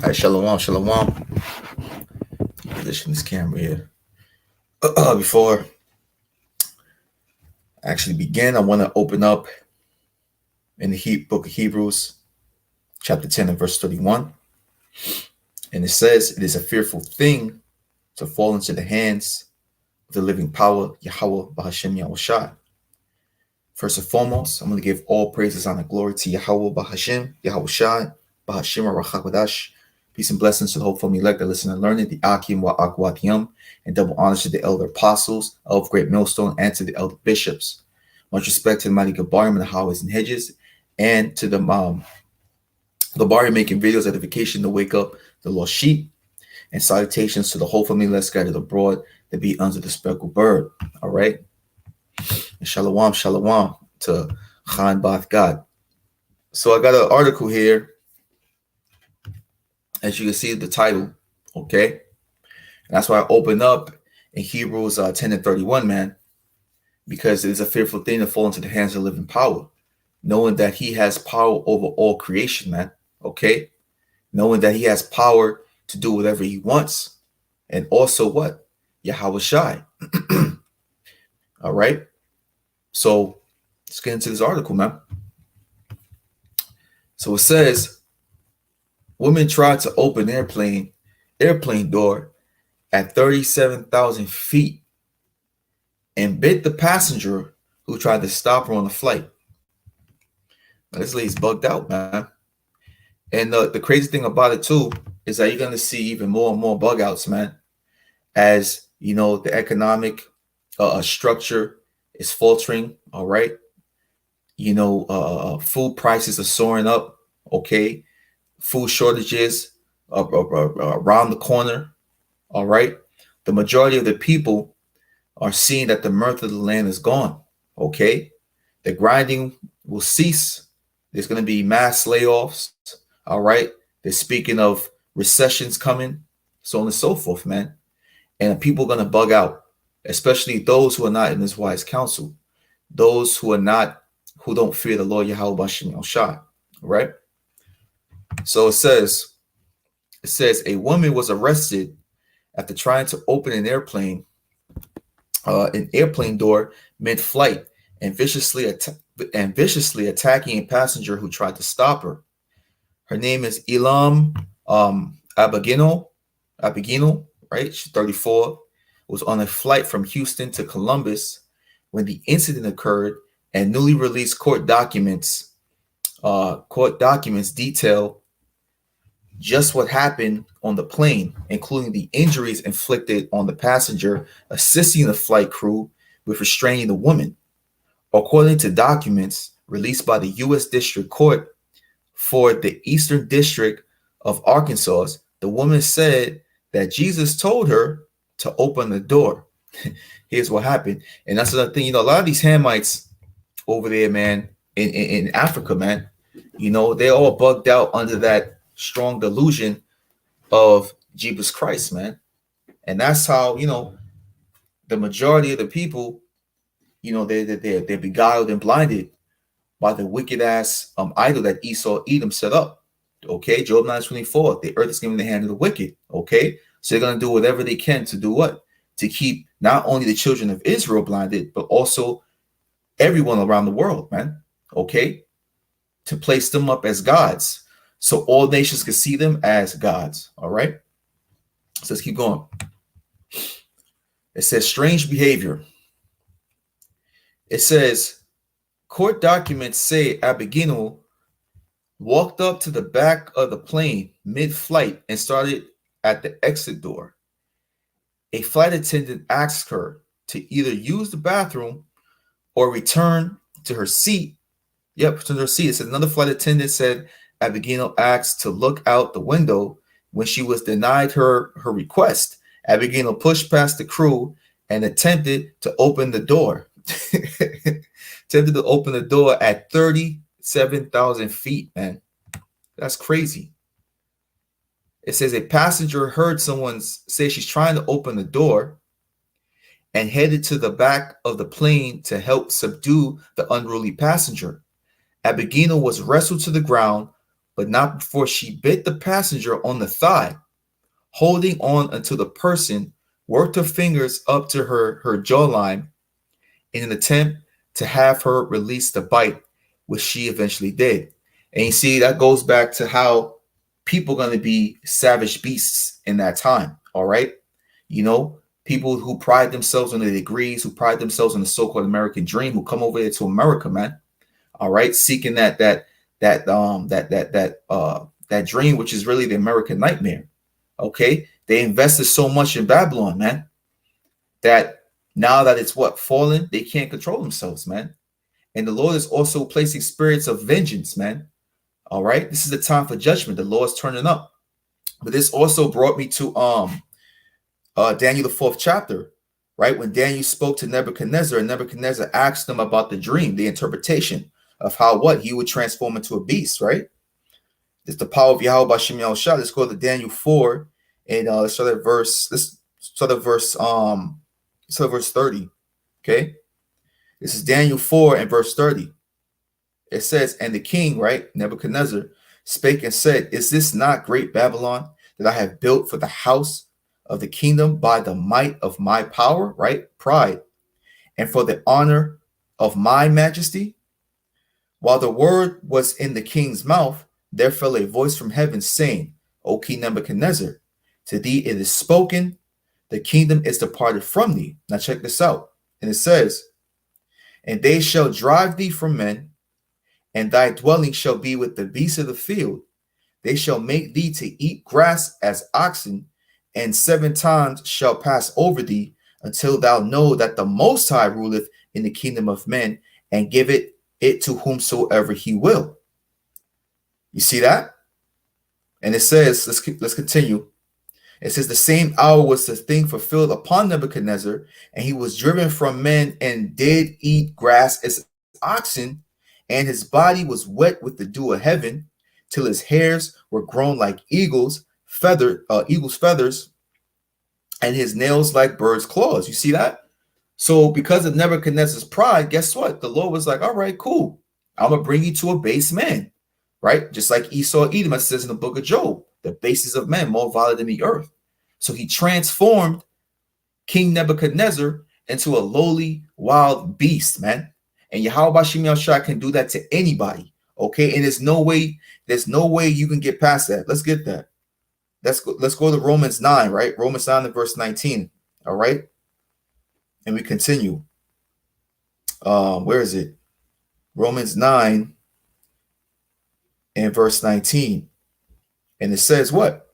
Hi, shalom, shalom. Position this camera here. Before I actually begin, I want to open up in the book of Hebrews, chapter 10 and verse 31. And it says, "It is a fearful thing to fall into the hands of the living power, Yahweh Bahashem Yahushai." First and foremost, I'm going to give all praises, honor, glory to Yahweh Bahashem Yahushai Bahashem Rachakodash. Peace and blessings to the whole family elect that listen and learn it, the Akim wa Akwatiyam, and double honors to the elder apostles of Great Millstone and to the elder bishops. Much respect to the mighty Gabarim and the highways and hedges, and to the Gabarim making videos, edification to wake up the lost sheep, and salutations to the whole family elect scattered abroad to be under the speckled bird. All right. And shalom, shalom to Khan Bath God. So I got an article here. As you can see the title, okay? And that's why I open up in Hebrews 10 and 31, man, because it is a fearful thing to fall into the hands of living power, knowing that he has power over all creation, man, okay? Knowing that he has power to do whatever he wants, and also what? Yahweh Shai. All right? So let's get into this article, man. So it says, women tried to open airplane door at 37,000 feet and bit the passenger who tried to stop her on the flight. Now, this lady's bugged out, man. And the crazy thing about it, too, is that you're going to see even more and more bug outs, man, as, you know, the economic structure is faltering, all right? You know, food prices are soaring up, okay? Food shortages around the corner, all right? The majority of the people are seeing that the mirth of the land is gone, okay? The grinding will cease. There's going to be mass layoffs, all right? They're speaking of recessions coming, so on and so forth, man. And people are going to bug out, especially those who are not in this wise counsel, those who don't fear the Lord Yahweh Bashem Yahushai, right? So it says a woman was arrested after trying to open an airplane door mid-flight and viciously attacking a passenger who tried to stop her. Her name is Elam Abagino, right? She's 34. Was on a flight from Houston to Columbus when the incident occurred, and newly released court documents detail just what happened on the plane, including the injuries inflicted on the passenger, assisting the flight crew with restraining the woman. According to documents released by the U.S. District Court for the Eastern District of Arkansas, the woman said that Jesus told her to open the door. Here's what happened. And that's another thing, you know, a lot of these Hamites over there, man, in Africa, man, you know, they're all bugged out under that strong delusion of Jesus Christ, man. And that's how, you know, the majority of the people, you know, they're beguiled and blinded by the wicked ass idol that Esau Edom set up. Okay, Job 9:24, the earth is given in the hand of the wicked. Okay, so they're going to do whatever they can to do what? To keep not only the children of Israel blinded, but also everyone around the world, man. Okay, to place them up as gods, so all nations can see them as gods. All right. So let's keep going. It says strange behavior. It says court documents say Abigino walked up to the back of the plane mid-flight and started at the exit door. A flight attendant asked her to either use the bathroom or return to her seat. Yep, return to her seat. It said another flight attendant said Abigino asked to look out the window. When she was denied her request, Abigino pushed past the crew and attempted to open the door. Attempted to open the door at 37,000 feet, man. That's crazy. It says a passenger heard someone say she's trying to open the door and headed to the back of the plane to help subdue the unruly passenger. Abigino was wrestled to the ground but not before she bit the passenger on the thigh, holding on until the person worked her fingers up to her jawline in an attempt to have her release the bite, which she eventually did. And you see, that goes back to how people are going to be savage beasts in that time. All right. You know, people who pride themselves on their degrees, who pride themselves on the so-called American dream, who come over here to America, man. All right, seeking that dream, which is really the American nightmare. Okay, they invested so much in Babylon, man, that now that it's fallen, they can't control themselves, man. And the Lord is also placing spirits of vengeance, man. All right, this is the time for judgment. The Lord's turning up. But this also brought me to Daniel, the 4th chapter, right? When Daniel spoke to Nebuchadnezzar, and Nebuchadnezzar asked him about the dream, the interpretation of how he would transform into a beast, right? It's the power of Yahweh B'Shem Yahushua. Let's go to Daniel 4 and let's start at verse 30. Okay. This is Daniel 4 and verse 30. It says, and the king, right, Nebuchadnezzar, spake and said, is this not great Babylon that I have built for the house of the kingdom by the might of my power, right? Pride, and for the honor of my majesty? While the word was in the king's mouth, there fell a voice from heaven saying, O King Nebuchadnezzar, to thee it is spoken, the kingdom is departed from thee. Now check this out. And it says, and they shall drive thee from men, and thy dwelling shall be with the beasts of the field. They shall make thee to eat grass as oxen, and 7 times shall pass over thee, until thou know that the Most High ruleth in the kingdom of men, and give it to whomsoever he will. You see that? And it says, let's continue. It says, the same hour was the thing fulfilled upon Nebuchadnezzar, and he was driven from men and did eat grass as oxen, and his body was wet with the dew of heaven, till his hairs were grown like eagles' feathers, and his nails like birds' claws. You see that? So because of Nebuchadnezzar's pride, guess what? The Lord was like, all right, cool. I'm going to bring you to a base man, right? Just like Esau, Edom, it says in the book of Job, the bases of men more vile than the earth. So he transformed King Nebuchadnezzar into a lowly wild beast, man. And Yahweh B'Shem Yahushua can do that to anybody. Okay. And there's no way you can get past that. Let's get that. Let's go to Romans 9, right? Romans 9 and verse 19. All right. And we continue. Where is it? Romans 9 and verse 19. And it says what?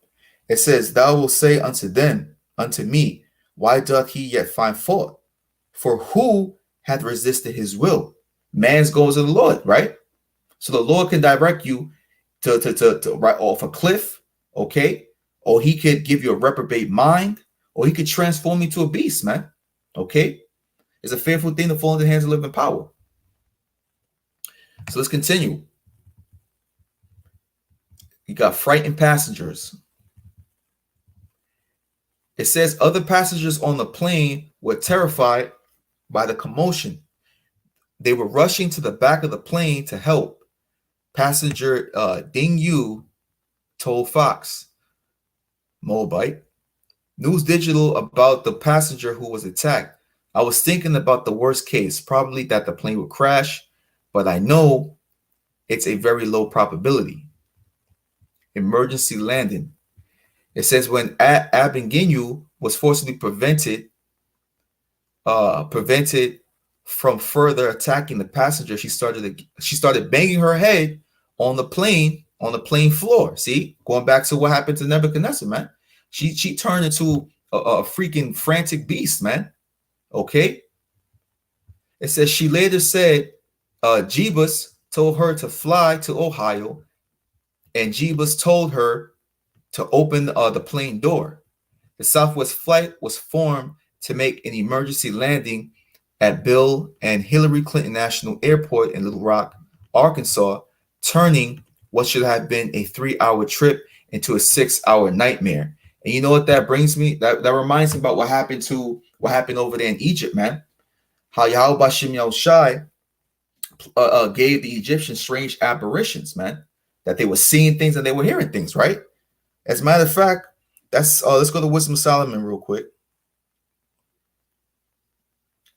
It says, thou wilt say unto me, why doth he yet find fault? For who hath resisted his will? Man's goals of the Lord, right? So the Lord can direct you to right off a cliff, okay? Or he could give you a reprobate mind, or he could transform you to a beast, man. Okay? It's a fearful thing to fall into the hands of living power. So let's continue. You got frightened passengers. It says other passengers on the plane were terrified by the commotion. They were rushing to the back of the plane to help. Passenger Ding Yu told Fox, Moabite News Digital about the passenger who was attacked. I was thinking about the worst case, probably that the plane would crash, but I know it's a very low probability. Emergency landing. It says when Abinginu was forcibly prevented from further attacking the passenger, she started banging her head on the plane floor. See, going back to what happened to Nebuchadnezzar, man. She turned into a freaking frantic beast, man. Okay. It says she later said Jebus told her to fly to Ohio, and Jebus told her to open the plane door. The Southwest flight was formed to make an emergency landing at Bill and Hillary Clinton National Airport in Little Rock, Arkansas, turning what should have been a 3-hour trip into a 6-hour nightmare. And you know what that brings me? That reminds me about what happened over there in Egypt, man. How Yahweh B'Shem Yahushua gave the Egyptians strange apparitions, man. that they were seeing things and they were hearing things, right? As a matter of fact, that's let's go to Wisdom of Solomon real quick.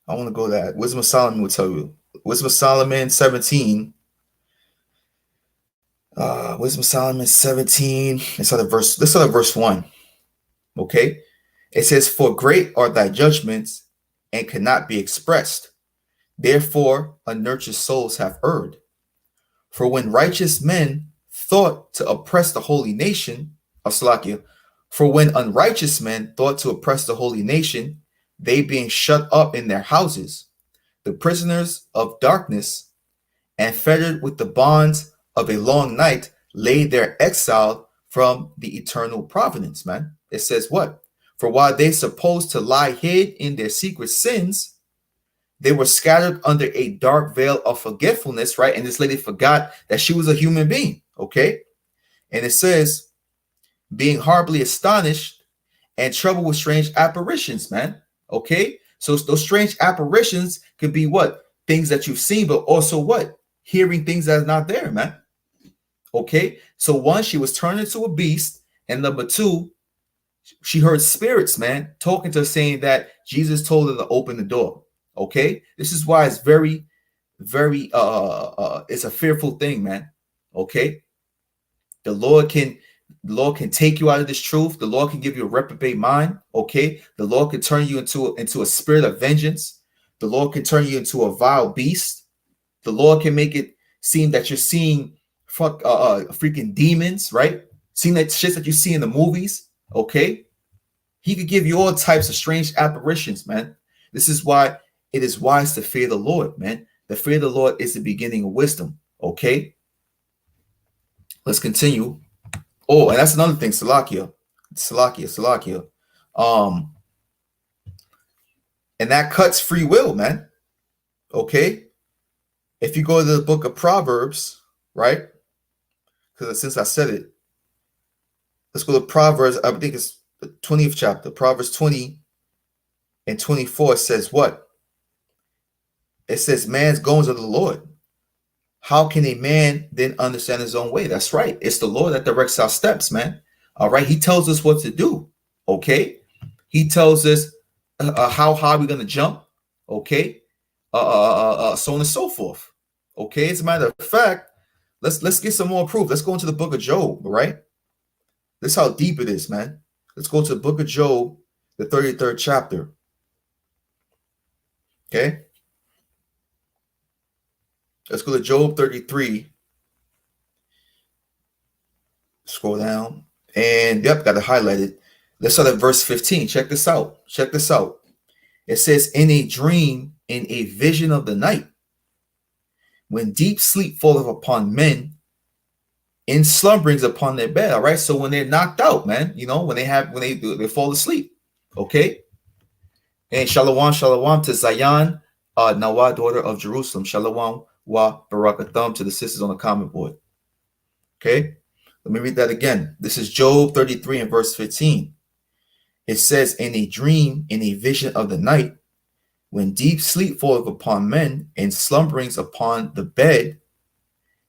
I want to go to that. Wisdom of Solomon will tell you. Wisdom of Solomon 17. Wisdom of Solomon 17. Let's start at verse 1. Okay. It says, "For great are thy judgments and cannot be expressed. Therefore, unnurtured souls have erred. For when righteous men thought to oppress the holy nation of Slakia, for when unrighteous men thought to oppress the holy nation, they being shut up in their houses, the prisoners of darkness, and fettered with the bonds of a long night, lay there exiled from the eternal providence," man. It says what? "For while they supposed to lie hid in their secret sins, they were scattered under a dark veil of forgetfulness," right? And this lady forgot that she was a human being, okay? And it says, "being horribly astonished and troubled with strange apparitions," man. Okay? So those strange apparitions could be what? Things that you've seen, but also what? Hearing things that are not there, man. Okay? So one, she was turned into a beast. And number two, she heard spirits, man, talking to her saying that Jesus told her to open the door. Okay? This is why it's very, very, it's a fearful thing, man. Okay? The Lord can take you out of this truth. The Lord can give you a reprobate mind. Okay. The Lord can turn you into a spirit of vengeance. The Lord can turn you into a vile beast. The Lord can make it seem that you're seeing freaking demons, right? Seeing that shit that you see in the movies. Okay. He could give you all types of strange apparitions, man. This is why it is wise to fear the Lord, man. The fear of the Lord is the beginning of wisdom. Okay. Let's continue. Oh, and that's another thing, Salakia. And that cuts free will, man. Okay. If you go to the book of Proverbs, right? Because since I said it, let's go to Proverbs. I think it's the 20th chapter. Proverbs 20 and 24 says what? It says, "Man's goings are the Lord. How can a man then understand his own way?" That's right. It's the Lord that directs our steps, man. All right. He tells us what to do. Okay. He tells us how high we're going to jump. Okay. So on and so forth. Okay. As a matter of fact, let's get some more proof. Let's go into the book of Job. Right. This is how deep it is, man. Let's go to the book of Job, the 33rd chapter. Okay. Let's go to Job 33. Scroll down. And yep, got to highlight it. Let's start at verse 15. Check this out. It says, "In a dream, in a vision of the night, when deep sleep falleth upon men, in slumberings upon their bed." All right. So when they're knocked out, man, when they fall asleep. Okay. And shalom to Zion, Nawah, daughter of Jerusalem. Shalom wa barakatham to the sisters on the comment board. Okay. Let me read that again. This is Job 33 and verse 15. It says, "In a dream, in a vision of the night, when deep sleep falleth upon men, and slumberings upon the bed,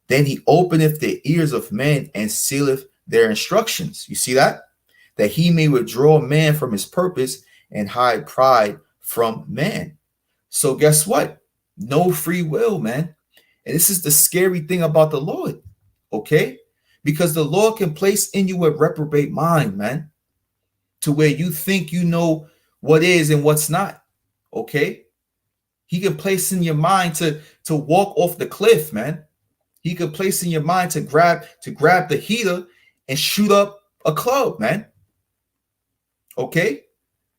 then he openeth the ears of men and sealeth their instructions." You see that? "That he may withdraw man from his purpose and hide pride from man." So guess what? No free will, man. And this is the scary thing about the Lord. Okay? Because the Lord can place in you a reprobate mind, man, to where you think you know what is and what's not. Okay? He can place in your mind to walk off the cliff, man. He could place in your mind to grab the heater and shoot up a club, man. Okay?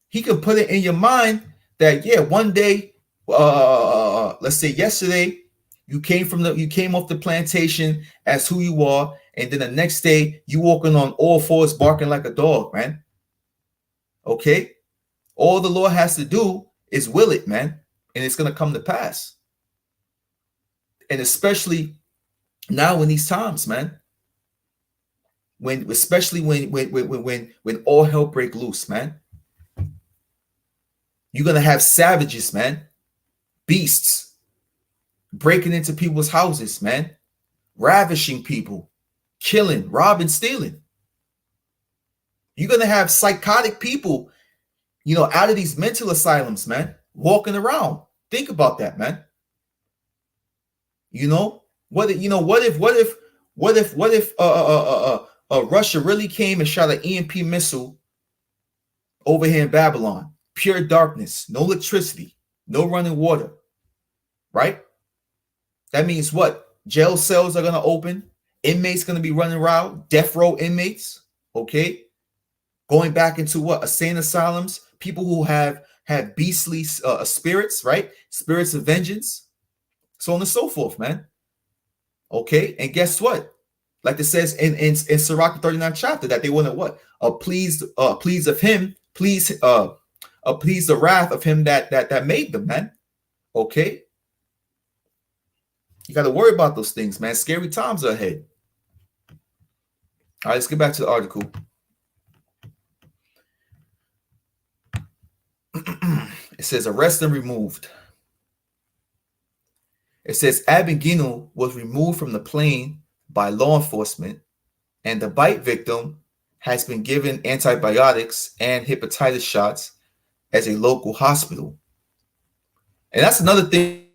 He could put it in your mind that, yeah, one day, let's say yesterday, you came off the plantation as who you are, and then the next day you walking on all fours barking like a dog, man. Okay? All the Lord has to do is will it, man, and it's gonna come to pass. And especially now in these times, man, especially when all hell break loose, man, you're gonna have savages, man, beasts breaking into people's houses, man, ravishing people, killing, robbing, stealing. You're going to have psychotic people, out of these mental asylums, man, walking around. Think about that, man. What if Russia really came and shot an EMP missile over here in Babylon? Pure darkness, no electricity, no running water, right? That means what? Jail cells are going to open. Inmates going to be running around. Death row inmates, okay? Going back into what? Insane asylums. People who have beastly spirits, right? Spirits of vengeance. So on and so forth, man. Okay? And guess what? Like it says in Sirach 39 chapter, that they want to what? Please of him, please the wrath of him that made them, man. Okay? You got to worry about those things, man. Scary times are ahead. All right, let's get back to the article. It says arrest and removed. It says Abigino was removed from the plane by law enforcement, and the bite victim has been given antibiotics and hepatitis shots as a local hospital. And that's another thing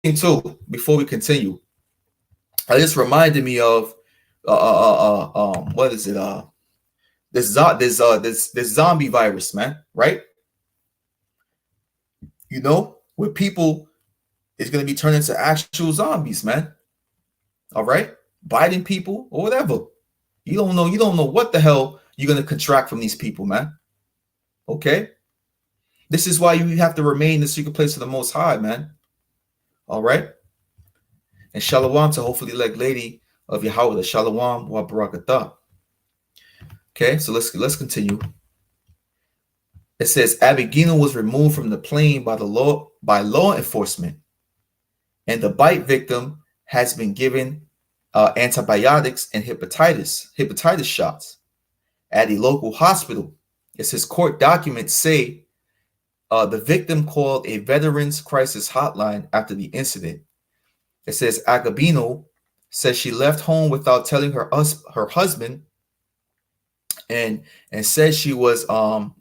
too. Before we continue, this reminded me of what is it? This zombie virus, man. Right? Where people is going to be turned into actual zombies, man. All right, biting people or whatever. You don't know what the hell you're going to contract from these people, man. Okay, this is why you have to remain in the secret place of the Most High, man. All right, and shalom to hopefully like lady of Yahweh, the shalom wa barakatah. Okay, so let's continue. It says Abigino was removed from the plane by law enforcement, and the bite victim has been given antibiotics and hepatitis shots at a local hospital. It says court documents say the victim called a veterans crisis hotline after the incident. It says Abigino says she left home without telling her husband, and says she was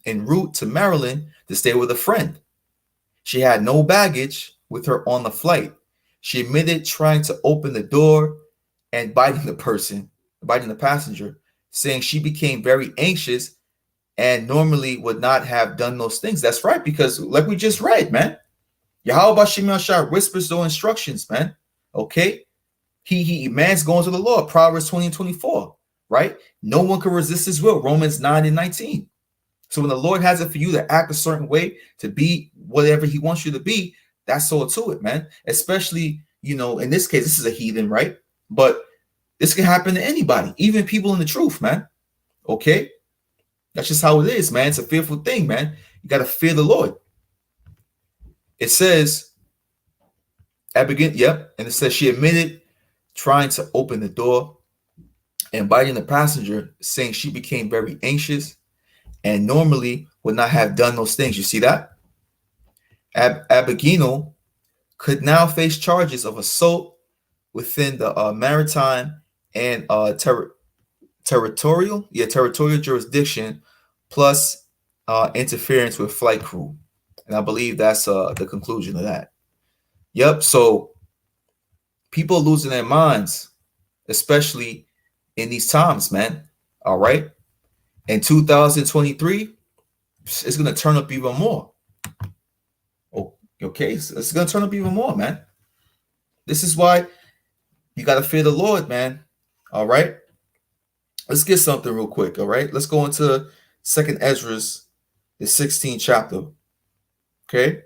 en route to Maryland to stay with a friend. She had no baggage with her on the flight. She admitted trying to open the door and biting the passenger, saying she became very anxious and normally would not have done those things. That's right, because like we just read, man, Yahweh Shem Yahshua whispers those instructions, man. Okay, he man's going to the Lord. Proverbs 20 and 24, right? No one can resist his will. Romans 9 and 19. So when the Lord has it for you to act a certain way, to be whatever he wants you to be, that's all to it, man. Especially, in this case, this is a heathen, right? But this can happen to anybody, even people in the truth, man. Okay? That's just how it is, man. It's a fearful thing, man. You got to fear the Lord. It says, and it says she admitted trying to open the door and biting the passenger, saying she became very anxious and normally would not have done those things. You see that? Abigino could now face charges of assault within the maritime and territorial jurisdiction, plus interference with flight crew. And I believe that's the conclusion of that. Yep. So people are losing their minds, especially in these times, man. All right. In 2023, it's going to turn up even more. Okay. So it's going to turn up even more, man. This is why you got to fear the Lord, man. All right. Let's get something real quick. All right. Let's go into 2nd Ezra, the 16th chapter. Okay.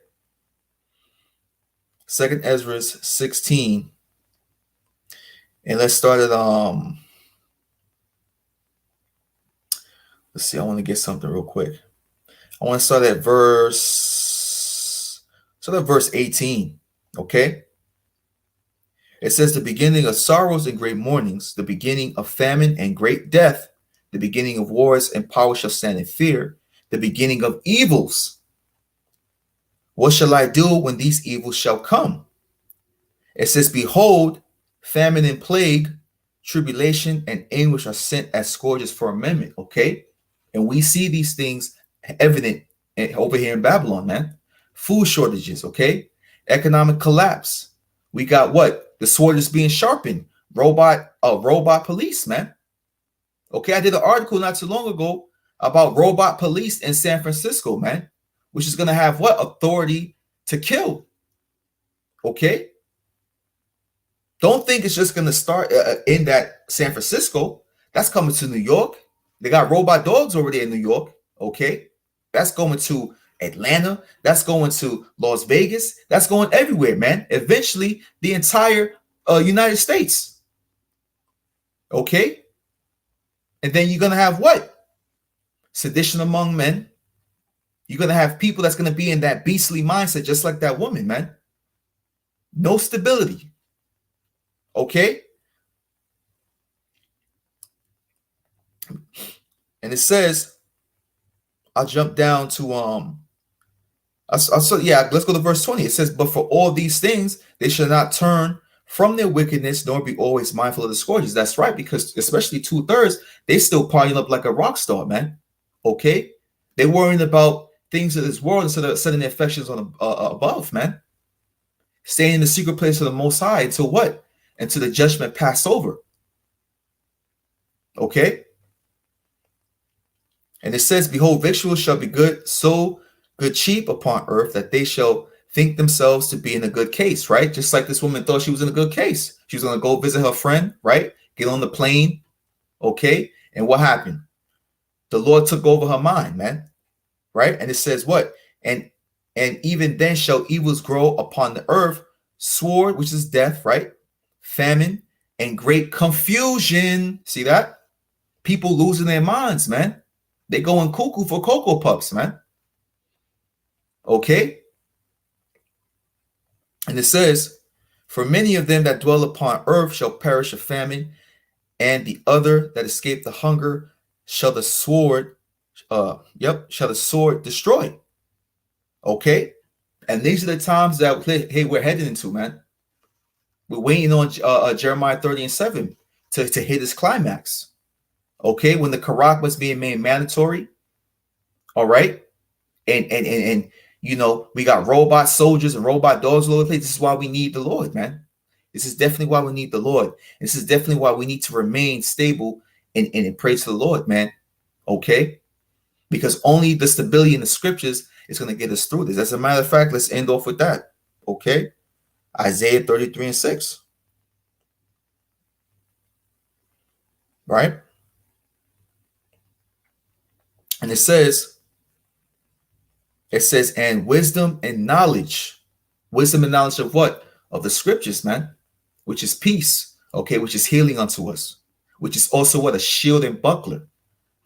2nd Ezra 16. And let's start at let's see, I want to get something real quick. I want to start at verse 18. Okay. It says the beginning of sorrows and great mournings, the beginning of famine and great death, the beginning of wars and power shall stand in fear, the beginning of evils. What shall I do when these evils shall come? It says, behold, famine and plague, tribulation, and anguish are sent as scourges for amendment. Okay. And we see these things evident over here in Babylon, man. Food shortages, okay? Economic collapse. We got what? The sword is being sharpened. Robot police, man. Okay, I did an article not too long ago about robot police in San Francisco, man, which is going to have what? Authority to kill. Okay? Don't think it's just going to start in that San Francisco. That's coming to New York. They got robot dogs over there in New York. Okay? That's going to Atlanta. That's going to Las Vegas. That's going everywhere, man. Eventually, the entire United States. Okay? And then you're going to have what? Sedition among men. You're going to have people that's going to be in that beastly mindset, just like that woman, man. No stability. Okay? And it says, I'll jump down to let's go to verse 20. It says, but for all these things, they shall not turn from their wickedness, nor be always mindful of the scourges. That's right, because especially 2/3, they still partying up like a rock star, man. Okay? They're worrying about things of this world instead of setting their affections on above, man. Staying in the secret place of the Most High until what? Until the judgment pass over. Okay? And it says, behold, victuals shall be good, so good cheap upon earth, that they shall think themselves to be in a good case, right? Just like this woman thought she was in a good case. She was going to go visit her friend, right? Get on the plane. Okay? And what happened? The Lord took over her mind, man. Right? And it says what? And even then shall evils grow upon the earth, sword, which is death, right? Famine and great confusion. See that? People losing their minds, man. They going cuckoo for Cocoa Puffs, man. Okay? And it says, for many of them that dwell upon earth shall perish of famine, and the other that escape the hunger shall the sword, shall the sword destroy. Okay? And these are the times that, hey, we're heading into, man. We're waiting on Jeremiah 30:7 to hit its climax. Okay? When the Karak was being made mandatory. All right? And you know, we got robot soldiers and robot dogs all over the place. This is why we need the Lord, man. This is definitely why we need the Lord. This is definitely why we need to remain stable and pray to the Lord, man. Okay? Because only the stability in the scriptures is going to get us through this. As a matter of fact, let's end off with that. Okay? Isaiah 33:6. Right? And it says, and wisdom and knowledge. Wisdom and knowledge of what? Of the scriptures, man. Which is peace. Okay? Which is healing unto us. Which is also what? A shield and buckler.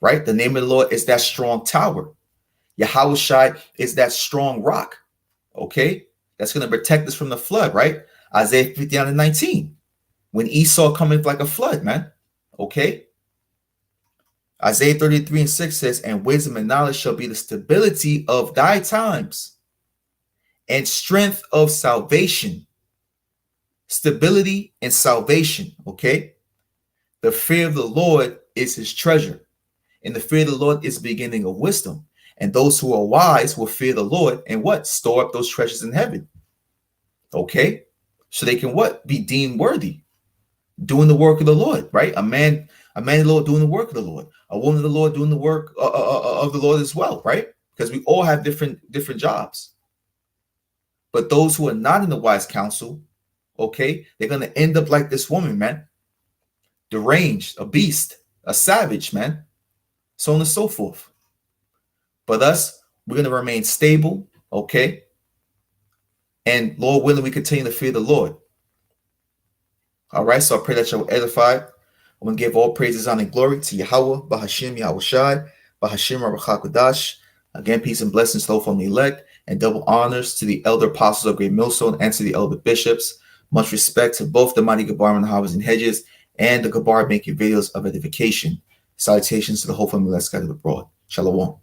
Right? The name of the Lord is that strong tower. Yahushai is that strong rock. Okay? That's going to protect us from the flood, right? Isaiah 59:19. When Esau cometh like a flood, man. Okay? Isaiah 33:6 says, and wisdom and knowledge shall be the stability of thy times and strength of salvation. Stability and salvation, okay? The fear of the Lord is his treasure. And the fear of the Lord is the beginning of wisdom. And those who are wise will fear the Lord and what? Store up those treasures in heaven. Okay? So they can what? Be deemed worthy. Doing the work of the Lord, right? A man of the Lord doing the work of the Lord. A woman of the Lord doing the work of the Lord as well, right? Because we all have different jobs. But those who are not in the wise counsel, okay, they're going to end up like this woman, man. Deranged, a beast, a savage, man. So on and so forth. But us, we're going to remain stable, okay? And Lord willing, we continue to fear the Lord. All right, so I pray that you're edified. I'm going to give all praises, honor, and glory to Yahweh, Bahashim, Yahushai, Bahashim, Rabachakodash. Again, peace and blessings to all from the elect, and double honors to the elder apostles of Great Millstone and to the elder bishops. Much respect to both the mighty Gabar and the Harvest and Hedges and the Gabar making videos of edification. Salutations to the whole family that's scattered abroad. Shalom.